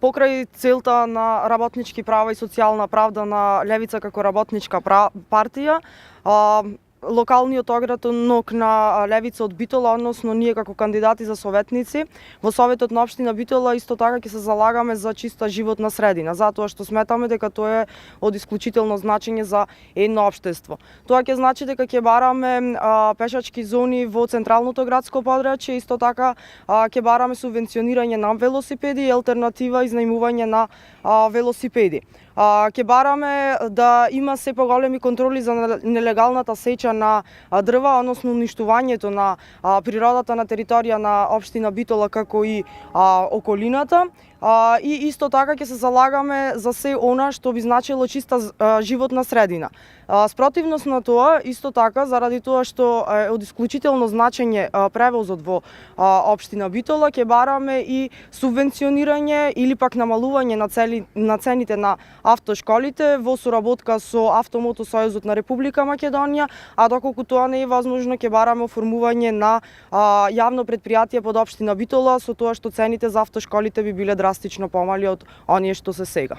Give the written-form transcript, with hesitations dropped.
Покрај целта на работнички права и социјална правда на Левица како работничка партија, локалниот огранок на Левица од Битола, односно ние како кандидати за советници во Советот на општина Битола исто така ќе се залагаме за чиста животна средина, затоа што сметаме дека тоа е од исклучително значење за едно општество. Тоа ќе значи дека ќе бараме пешачки зони во централното градско подрачје, исто така ќе бараме субвенционирање на велосипеди и алтернатива изнајмување на велосипеди. Ќе бараме да има се поголеми контроли за нелегалната сеча на дрва, односно уништувањето на природата на територија на општина Битола како и околината. И исто така ќе се залагаме за се она што би значило чиста животна средина. Спротивност на тоа, исто така, заради тоа што е од исклучително значење превозот во општина Битола, ќе бараме и субвенционирање или пак намалување на цените на автошколите во соработка со Автомото Сојузот на Република Македонија, а доколку тоа не е возможно, ќе бараме оформување на јавно предпријатие под општина Битола, со тоа што цените за автошколите би биле драстично помали од оние што се сега.